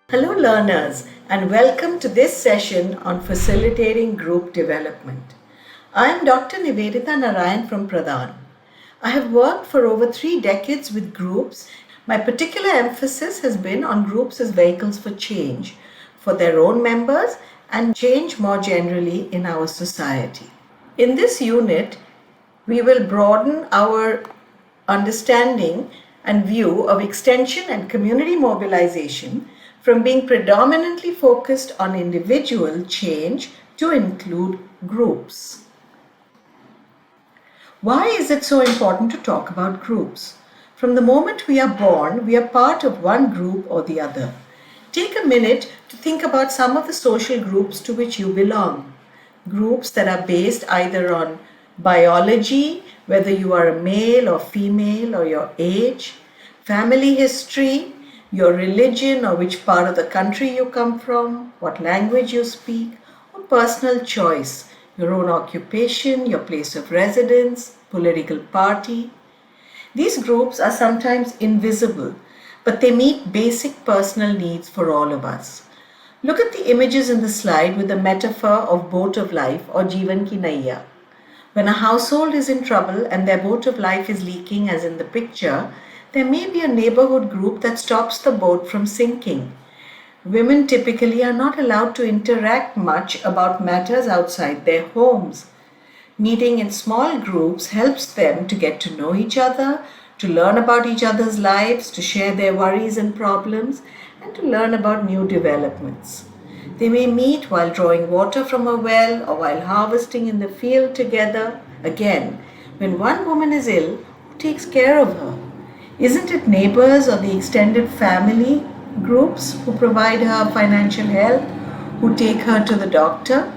Hello, learners, and welcome to this session on facilitating group development. I am Dr. Nivedita Narayan from Pradhan. I have worked for over 3 decades with groups. My particular emphasis has been on groups as vehicles for change for their own members and change more generally in our society. In this unit, we will broaden our understanding and view of extension and community mobilization from being predominantly focused on individual change to include groups. Why is it so important to talk about groups? From the moment we are born, we are part of one group or the other. Take a minute to think about some of the social groups to which you belong. Groups that are based either on biology, whether you are a male or female, or your age, family history, your religion or which part of the country you come from, what language you speak, or personal choice, your own occupation, your place of residence, political party. These groups are sometimes invisible, but they meet basic personal needs for all of us. Look at the images in the slide with the metaphor of boat of life or Jeevan ki naiya. When a household is in trouble and their boat of life is leaking, as in the picture, there may be a neighborhood group that stops the boat from sinking. Women typically are not allowed to interact much about matters outside their homes. Meeting in small groups helps them to get to know each other, to learn about each other's lives, to share their worries and problems, and to learn about new developments. They may meet while drawing water from a well or while harvesting in the field together. Again, when one woman is ill, who takes care of her? Isn't it neighbors or the extended family groups who provide her financial help, who take her to the doctor?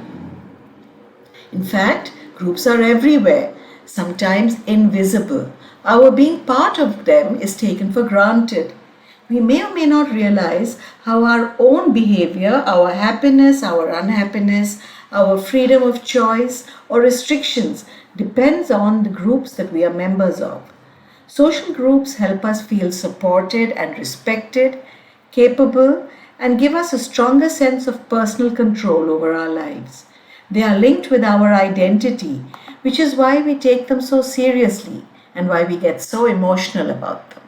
In fact, groups are everywhere, sometimes invisible. Our being part of them is taken for granted. We may or may not realize how our own behavior, our happiness, our unhappiness, our freedom of choice or restrictions depends on the groups that we are members of. Social groups help us feel supported and respected, capable, and give us a stronger sense of personal control over our lives. They are linked with our identity, which is why we take them so seriously and why we get so emotional about them.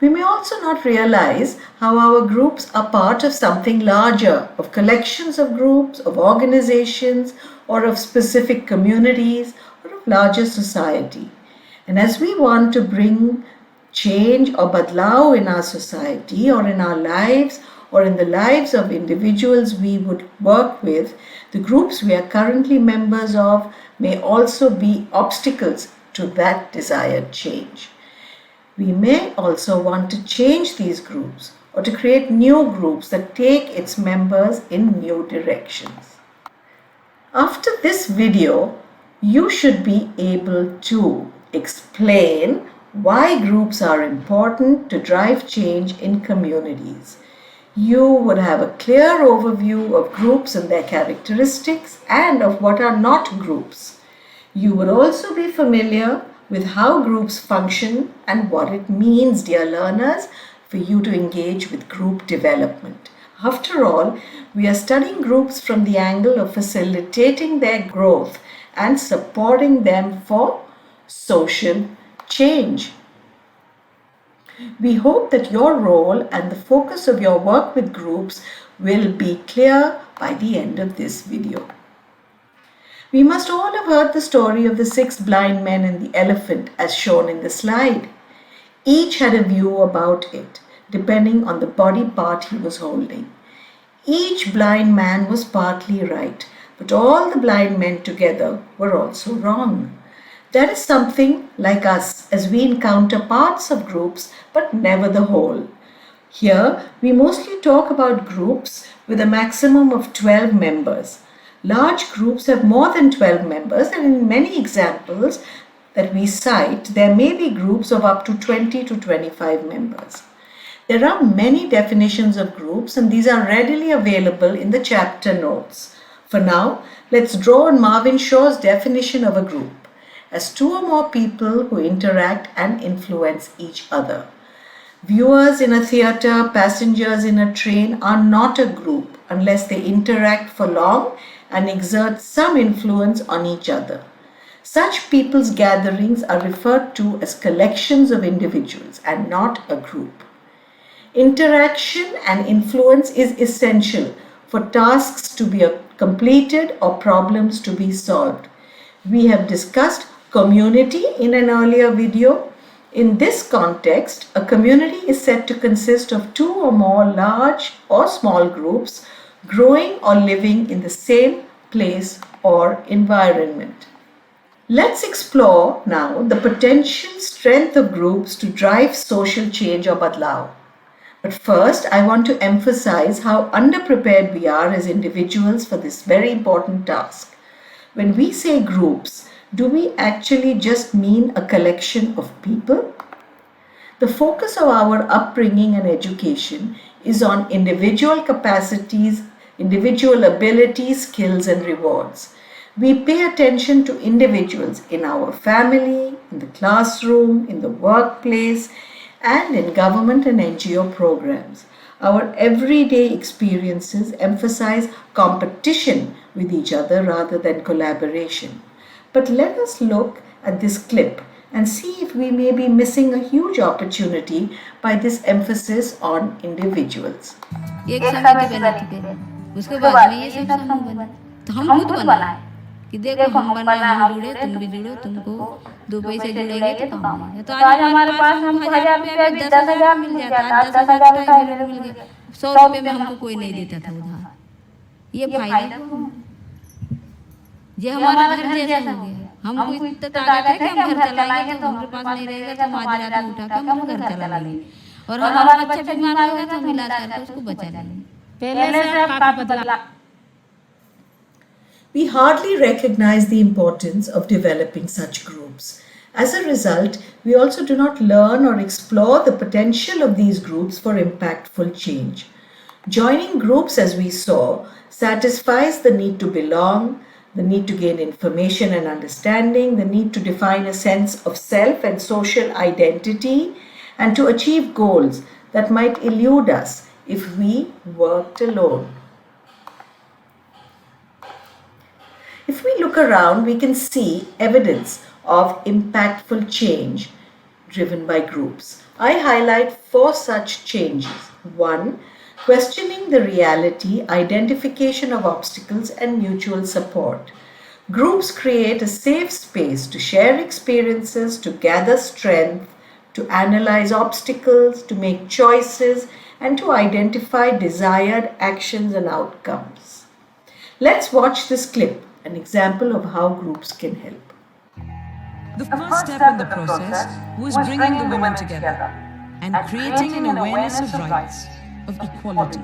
We may also not realize how our groups are part of something larger, of collections of groups, of organizations, or of specific communities, or of larger society. And as we want to bring change or badlao in our society or in our lives or in the lives of individuals we would work with, the groups we are currently members of may also be obstacles to that desired change. We may also want to change these groups or to create new groups that take its members in new directions. After this video, you should be able to explain why groups are important to drive change in communities. You would have a clear overview of groups and their characteristics and of what are not groups. You would also be familiar with how groups function and what it means, dear learners, for you to engage with group development. After all, we are studying groups from the angle of facilitating their growth and supporting them for social change. We hope that your role and the focus of your work with groups will be clear by the end of this video. We must all have heard the story of the 6 blind men and the elephant as shown in the slide. Each had a view about it, depending on the body part he was holding. Each blind man was partly right, but all the blind men together were also wrong. That is something like us as we encounter parts of groups but never the whole. Here we mostly talk about groups with a maximum of 12 members. Large groups have more than 12 members, and in many examples that we cite, there may be groups of up to 20 to 25 members. There are many definitions of groups, and these are readily available in the chapter notes. For now, let's draw on Marvin Shaw's definition of a group as 2 or more people who interact and influence each other. Viewers in a theatre, passengers in a train are not a group unless they interact for long and exert some influence on each other. Such people's gatherings are referred to as collections of individuals and not a group. Interaction and influence is essential for tasks to be completed or problems to be solved. We have discussed community in an earlier video. In this context, a community is said to consist of two or more large or small groups growing or living in the same place or environment. Let's explore now the potential strength of groups to drive social change or badlao. But first, I want to emphasize how underprepared we are as individuals for this very important task. When we say groups, do we actually just mean a collection of people? The focus of our upbringing and education is on individual capacities, individual abilities, skills, and rewards. We pay attention to individuals in our family, in the classroom, in the workplace, and in government and NGO programs. Our everyday experiences emphasize competition with each other rather than collaboration. But let us look at this clip and see if we may be missing a huge opportunity by this emphasis on individuals. एक समय की पहले थी पहले उसके बाद में ये सब समूह बना तो हम खुद बनाए कि देखो हम बना हम जुड़े तुम भी जुड़ो तुमको 2 पैसे जुड़ेंगे तो काम आएगा तो आज हमारे पास हमको 1000 रुपया भी 10,000 मिल जाता 10,000 रुपया मेरे मिल गया 100 रुपये में हमको कोई नहीं देता था उधार ये फायदा ये हमारा घर जैसा हो गया हमको इतना ताकत है कि हम घर चलाएंगे तो हमारे पास नहीं रहेगा तो हम आज रात उठा के हम घर चला लेंगे और हमारा बच्चा बीमार होगा तो हम इलाज करके उसको बचा लेंगे पहले से काफी बदला. We hardly recognize the importance of developing such groups. As a result, we also do not learn or explore the potential of these groups for impactful change. Joining groups, as we saw, satisfies the need to belong, the need to gain information and understanding, the need to define a sense of self and social identity, and to achieve goals that might elude us if we worked alone. If we look around, we can see evidence of impactful change driven by groups. I highlight 4 such changes. 1. Questioning the reality, identification of obstacles, and mutual support. Groups create a safe space to share experiences, to gather strength, to analyze obstacles, to make choices, and to identify desired actions and outcomes. Let's watch this clip, an example of how groups can help. The first step in the process was bringing the women together and creating an awareness of rights, of equality.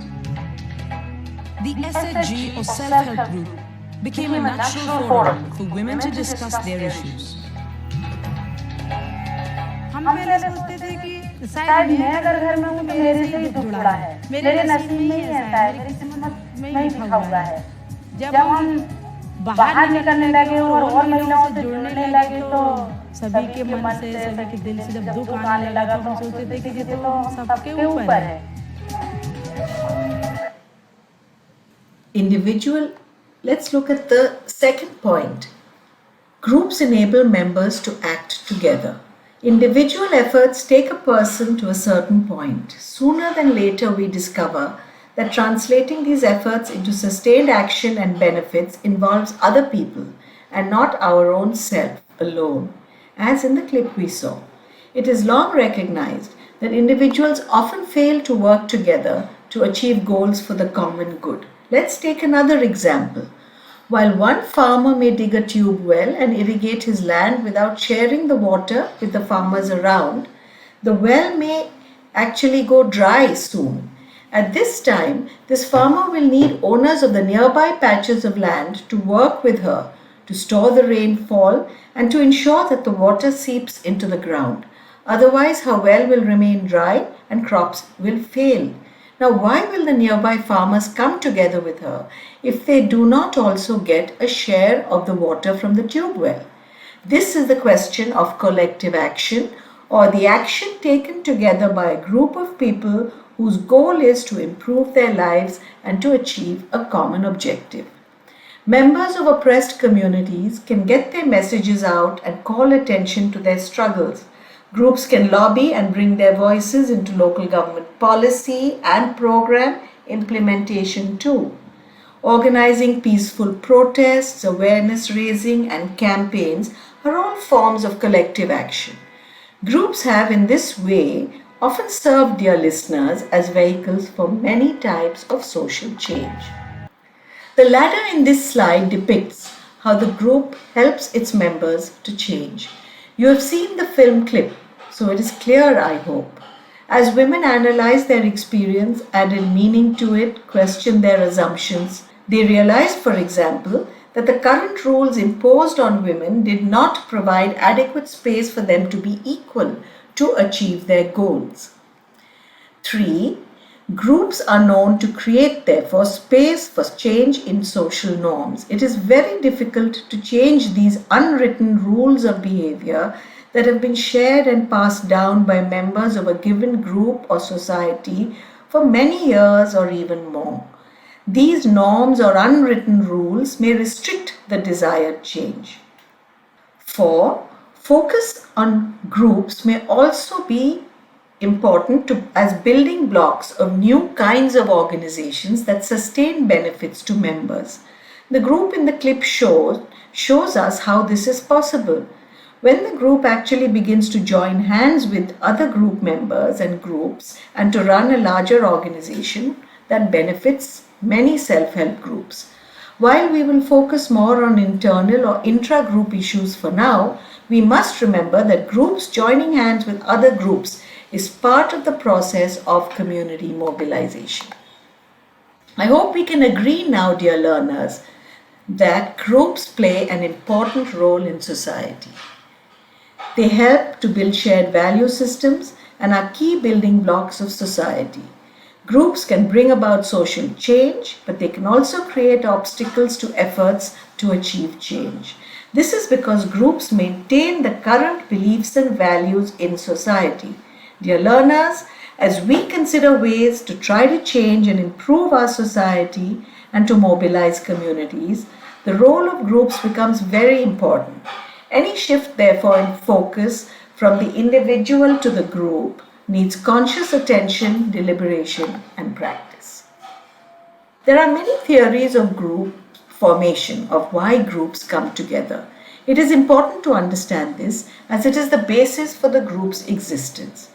The SHG or self-help group became a natural forum for women to discuss their issues. हम पहले सोचते थे कि शायद मैं अगर घर में हूँ तो मेरे से ही दुख जुड़ा है मेरे नसीब में ही ऐसा है मेरी किस्मत में ही लिखा हुआ है जब हम बाहर निकलने लगे और महिलाओं से जुड़ने लगे तो सभी के मन से सभी के दिल से जब दुख आने लगा तो हम सोचते थे कि ये तो सबके ऊपर है. Individual, let's look at the second point. Groups enable members to act together. Individual efforts take a person to a certain point. Sooner than later, we discover that translating these efforts into sustained action and benefits involves other people and not our own self alone, as in the clip we saw. It is long recognized that individuals often fail to work together to achieve goals for the common good. Let's take another example. While one farmer may dig a tube well and irrigate his land without sharing the water with the farmers around, the well may actually go dry soon. At this time, this farmer will need owners of the nearby patches of land to work with her to store the rainfall and to ensure that the water seeps into the ground. Otherwise, her well will remain dry and crops will fail. Now, why will the nearby farmers come together with her if they do not also get a share of the water from the tube well? This is the question of collective action, or the action taken together by a group of people whose goal is to improve their lives and to achieve a common objective. Members of oppressed communities can get their messages out and call attention to their struggles. Groups can lobby and bring their voices into local government policy and program implementation too. Organizing peaceful protests, awareness raising, and campaigns are all forms of collective action. Groups have, in this way, often served dear listeners as vehicles for many types of social change. The ladder in this slide depicts how the group helps its members to change. You have seen the film clip, so it is clear, I hope. As women analyzed their experience, added meaning to it, questioned their assumptions, they realized, for example, that the current rules imposed on women did not provide adequate space for them to be equal to achieve their goals. 3. Groups are known to create, therefore, space for change in social norms. It is very difficult to change these unwritten rules of behavior that have been shared and passed down by members of a given group or society for many years or even more. These norms or unwritten rules may restrict the desired change. 4. Focus on groups may also be important as building blocks of new kinds of organizations that sustain benefits to members. The group in the clip shows us how this is possible. When the group actually begins to join hands with other group members and groups and to run a larger organization that benefits many self-help groups. While we will focus more on internal or intra-group issues for now, we must remember that groups joining hands with other groups is part of the process of community mobilization. I hope we can agree now, dear learners, that groups play an important role in society. They help to build shared value systems and are key building blocks of society. Groups can bring about social change, but they can also create obstacles to efforts to achieve change. This is because groups maintain the current beliefs and values in society. Dear learners, as we consider ways to try to change and improve our society and to mobilize communities, the role of groups becomes very important. Any shift, therefore, in focus from the individual to the group needs conscious attention, deliberation, and practice. There are many theories of group formation, of why groups come together. It is important to understand this as it is the basis for the group's existence.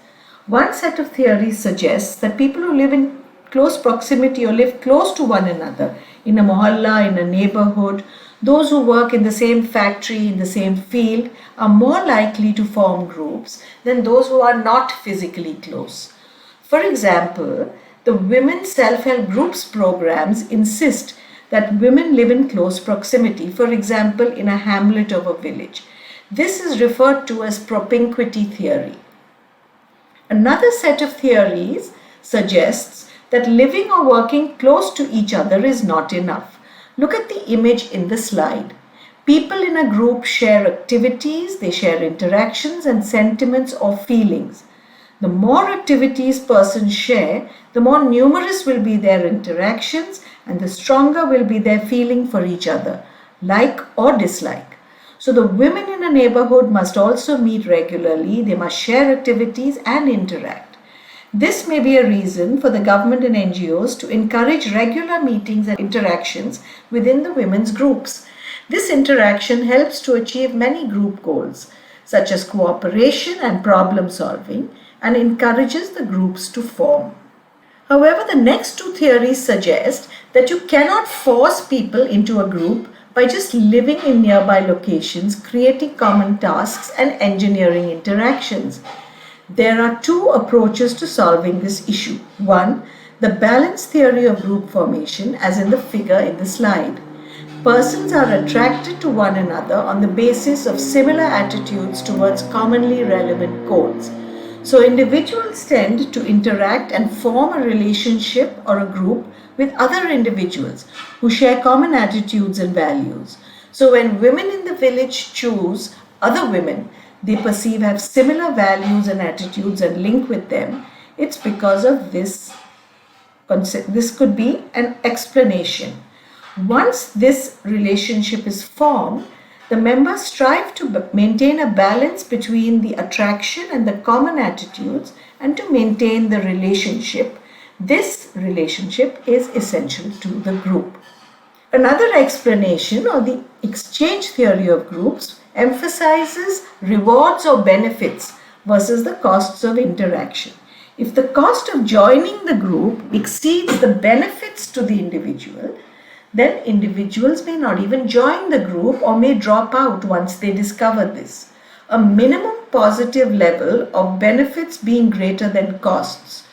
One set of theories suggests that people who live in close proximity or live close to one another, in a mohalla, in a neighborhood, those who work in the same factory, in the same field, are more likely to form groups than those who are not physically close. For example, the Women's Self-Help Groups programs insist that women live in close proximity, for example, in a hamlet of a village. This is referred to as propinquity theory. Another set of theories suggests that living or working close to each other is not enough. Look at the image in the slide. People in a group share activities, they share interactions and sentiments or feelings. The more activities persons share, the more numerous will be their interactions and the stronger will be their feeling for each other, like or dislike. So the women in a neighborhood must also meet regularly, they must share activities and interact. This may be a reason for the government and NGOs to encourage regular meetings and interactions within the women's groups. This interaction helps to achieve many group goals, such as cooperation and problem solving, and encourages the groups to form. However, the next two theories suggest that you cannot force people into a group by just living in nearby locations, creating common tasks and engineering interactions. There are two approaches to solving this issue. One, the balanced theory of group formation, as in the figure in the slide. Persons are attracted to one another on the basis of similar attitudes towards commonly relevant goals. So individuals tend to interact and form a relationship or a group with other individuals who share common attitudes and values. So when women in the village choose other women, they perceive have similar values and attitudes and link with them, it's because of this concept. This could be an explanation. Once this relationship is formed, the members strive to maintain a balance between the attraction and the common attitudes and to maintain the relationship. This relationship is essential to the group. Another explanation, or the exchange theory of groups, emphasizes rewards or benefits versus the costs of interaction. If the cost of joining the group exceeds the benefits to the individual, then individuals may not even join the group or may drop out once they discover this. A minimum positive level of benefits being greater than costs,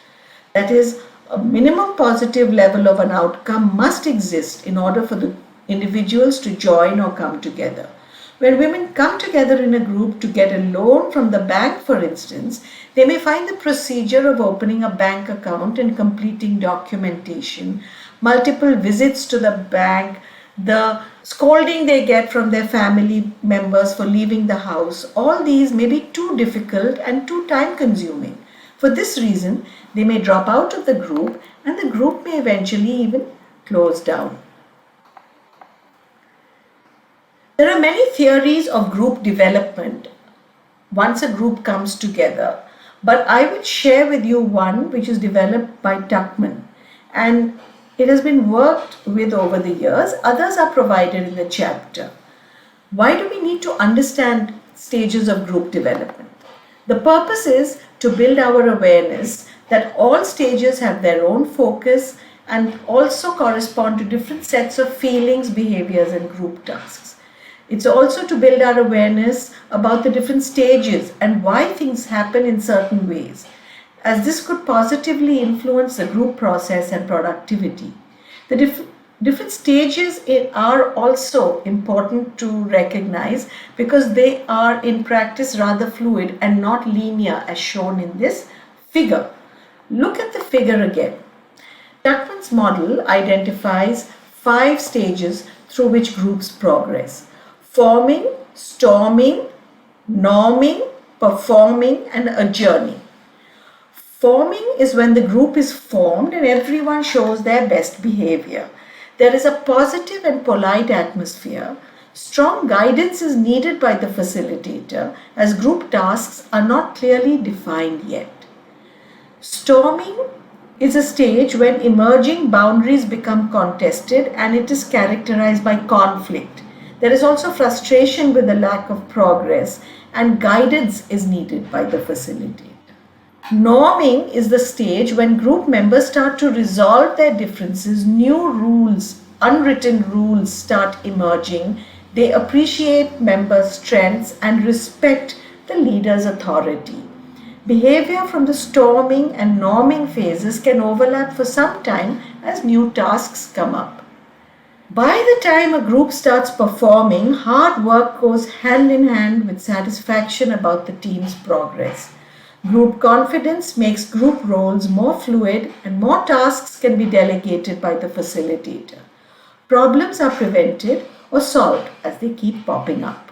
that is, a minimum positive level of an outcome must exist in order for the individuals to join or come together. When women come together in a group to get a loan from the bank, for instance, they may find the procedure of opening a bank account and completing documentation, multiple visits to the bank, the scolding they get from their family members for leaving the house, all these may be too difficult and too time consuming. For this reason, they may drop out of the group and the group may eventually even close down. There are many theories of group development once a group comes together, but I will share with you one which is developed by Tuckman, and it has been worked with over the years. Others are provided in the chapter. Why do we need to understand stages of group development? The purpose is to build our awareness that all stages have their own focus and also correspond to different sets of feelings, behaviors, and group tasks. It's also to build our awareness about the different stages and why things happen in certain ways, as this could positively influence the group process and productivity. The different stages are also important to recognize because they are in practice rather fluid and not linear as shown in this figure. Look at the figure again. Tuckman's model identifies 5 stages through which groups progress: forming, storming, norming, performing, and adjourning. Forming is when the group is formed and everyone shows their best behavior. There is a positive and polite atmosphere. Strong guidance is needed by the facilitator as group tasks are not clearly defined yet. Storming is a stage when emerging boundaries become contested and it is characterized by conflict. There is also frustration with the lack of progress and guidance is needed by the facilitator. Norming is the stage when group members start to resolve their differences, new rules, unwritten rules start emerging. They appreciate members' strengths and respect the leader's authority. Behavior from the storming and norming phases can overlap for some time as new tasks come up. By the time a group starts performing, hard work goes hand in hand with satisfaction about the team's progress. Group confidence makes group roles more fluid and more tasks can be delegated by the facilitator. Problems are prevented or solved as they keep popping up.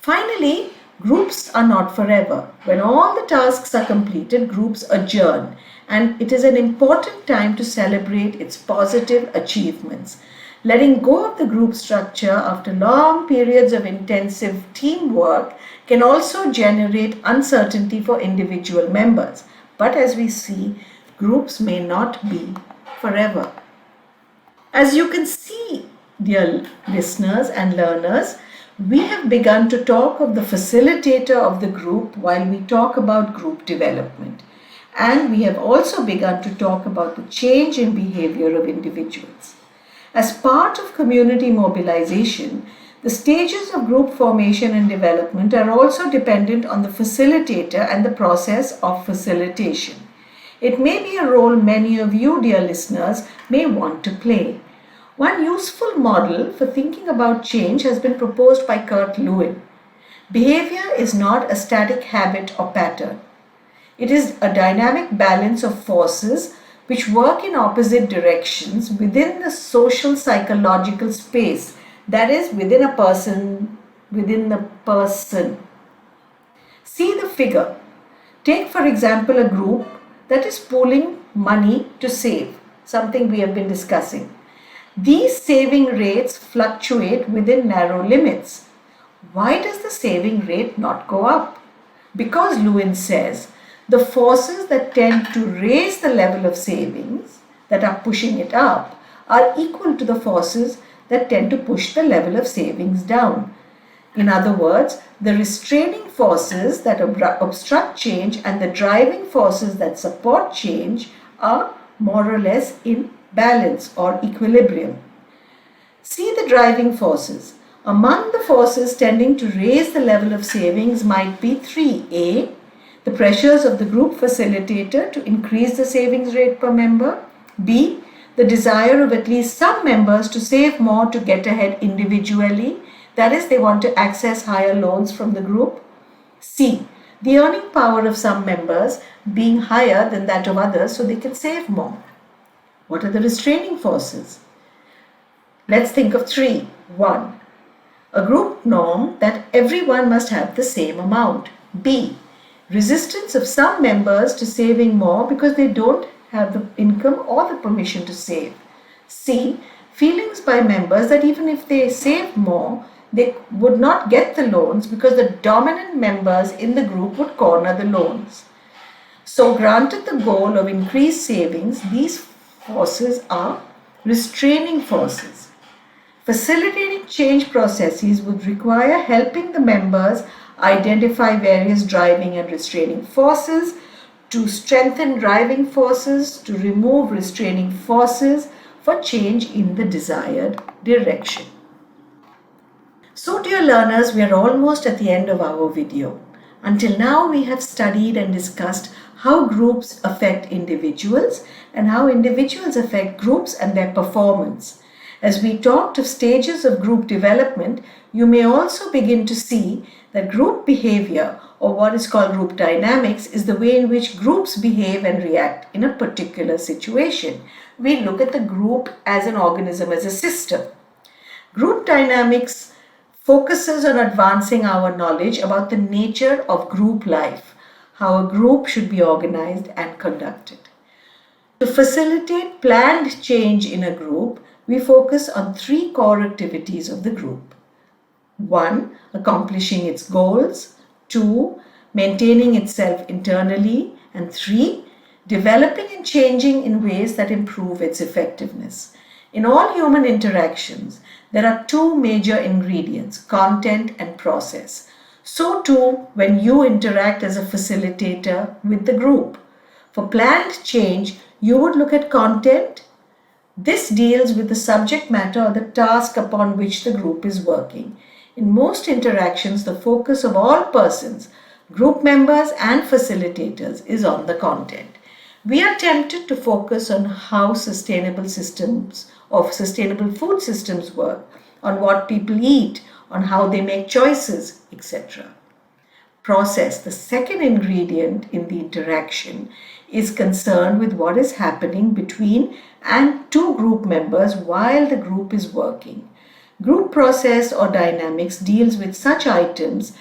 Finally, groups are not forever. When all the tasks are completed, groups adjourn, and it is an important time to celebrate its positive achievements. Letting go of the group structure after long periods of intensive teamwork can also generate uncertainty for individual members. But as we see, groups may not be forever. As you can see, dear listeners and learners, we have begun to talk of the facilitator of the group while we talk about group development. And we have also begun to talk about the change in behavior of individuals. As part of community mobilization, the stages of group formation and development are also dependent on the facilitator and the process of facilitation. It may be a role many of you, dear listeners, may want to play. One useful model for thinking about change has been proposed by Kurt Lewin. Behavior is not a static habit or pattern. It is a dynamic balance of forces which work in opposite directions within the social psychological space, that is, within the person. See the figure. Take for example a group that is pooling money to save, something we have been discussing. These saving rates fluctuate within narrow limits. Why does the saving rate not go up? Because Lewin says the forces that tend to raise the level of savings, that are pushing it up, are equal to the forces that tend to push the level of savings down. In other words, the restraining forces that obstruct change and the driving forces that support change are more or less in balance or equilibrium. See the driving forces. Among the forces tending to raise the level of savings might be 3A, the pressures of the group facilitator to increase the savings rate per member. B, the desire of at least some members to save more to get ahead individually. That is, they want to access higher loans from the group. C, the earning power of some members being higher than that of others so they can save more. What are the restraining forces? Let's think of 3. 1. A group norm that everyone must have the same amount. B. Resistance of some members to saving more because they don't have the income or the permission to save. C. Feelings by members that even if they save more, they would not get the loans because the dominant members in the group would corner the loans. So, granted the goal of increased savings, these forces are restraining forces. Facilitating change processes would require helping the members identify various driving and restraining forces, to strengthen driving forces, to remove restraining forces for change in the desired direction. So dear learners, we are almost at the end of our video. Until now we have studied and discussed how groups affect individuals and how individuals affect groups and their performance. As we talked of stages of group development, you may also begin to see that group behavior, or what is called group dynamics, is the way in which groups behave and react in a particular situation. We look at the group as an organism, as a system. Group dynamics focuses on advancing our knowledge about the nature of group life, how a group should be organized and conducted. To facilitate planned change in a group, we focus on 3 core activities of the group. 1. Accomplishing its goals. 2. Maintaining itself internally. And 3. Developing and changing in ways that improve its effectiveness. In all human interactions, there are 2 major ingredients, content and process. So too, when you interact as a facilitator with the group. For planned change, you would look at content. This deals with the subject matter or the task upon which the group is working. In most interactions, the focus of all persons, group members and facilitators, is on the content. We are tempted to focus on how sustainable systems of sustainable food systems work, on what people eat, on how they make choices, etc. Process, the second ingredient in the interaction, is concerned with what is happening between and 2 group members while the group is working. Group process or dynamics deals with such items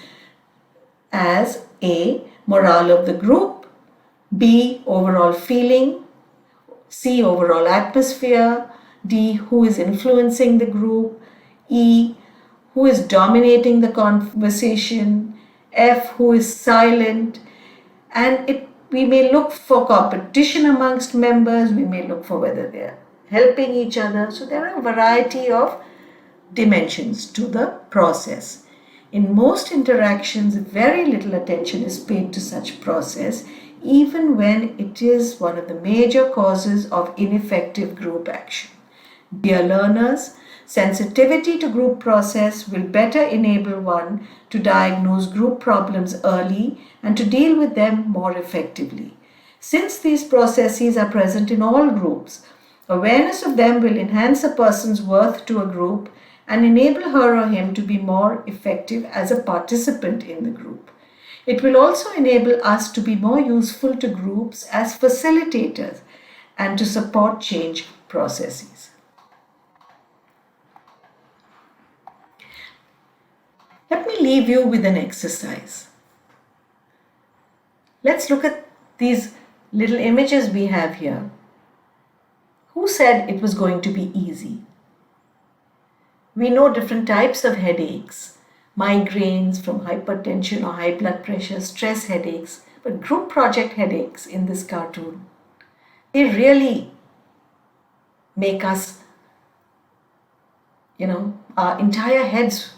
as A. Morale of the group, B. Overall feeling, C. Overall atmosphere, D. Who is influencing the group, E. Who is dominating the conversation, F. Who is silent, and we may look for competition amongst members, we may look for whether they are helping each other. So there are a variety of dimensions to the process. In most interactions, very little attention is paid to such process, even when it is one of the major causes of ineffective group action. Dear learners, sensitivity to group process will better enable one to diagnose group problems early and to deal with them more effectively. Since these processes are present in all groups, awareness of them will enhance a person's worth to a group and enable her or him to be more effective as a participant in the group. It will also enable us to be more useful to groups as facilitators and to support change processes. Let me leave you with an exercise. Let's look at these little images we have here. Who said it was going to be easy? We know different types of headaches, migraines from hypertension or high blood pressure, stress headaches, but group project headaches in this cartoon, they really make us, our entire heads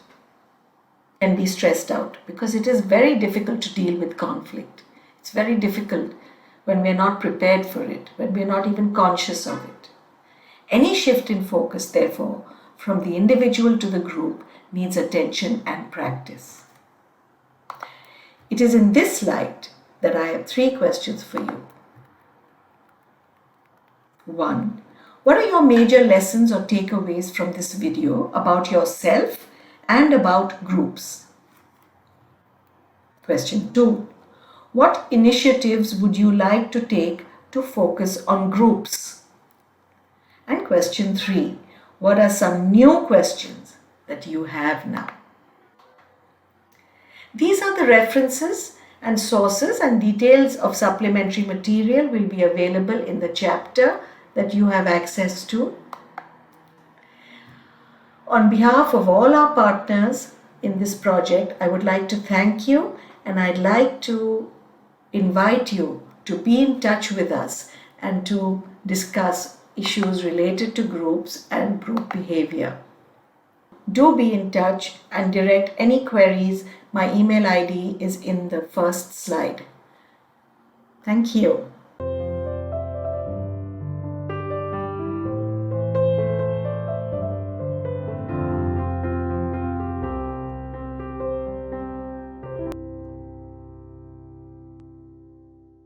can be stressed out because it is very difficult to deal with conflict. It's very difficult when we're not prepared for it, when we're not even conscious of it. Any shift in focus, therefore, from the individual to the group needs attention and practice. It is in this light that I have 3 questions for you. 1. What are your major lessons or takeaways from this video about yourself and about groups? Question 2. What initiatives would you like to take to focus on groups? And question 3. What are some new questions that you have now? These are the references and sources, and details of supplementary material will be available in the chapter that you have access to. On behalf of all our partners in this project, I would like to thank you, and I'd like to invite you to be in touch with us and to discuss issues related to groups and group behavior. Do be in touch and direct any queries. My email ID is in the first slide. Thank you.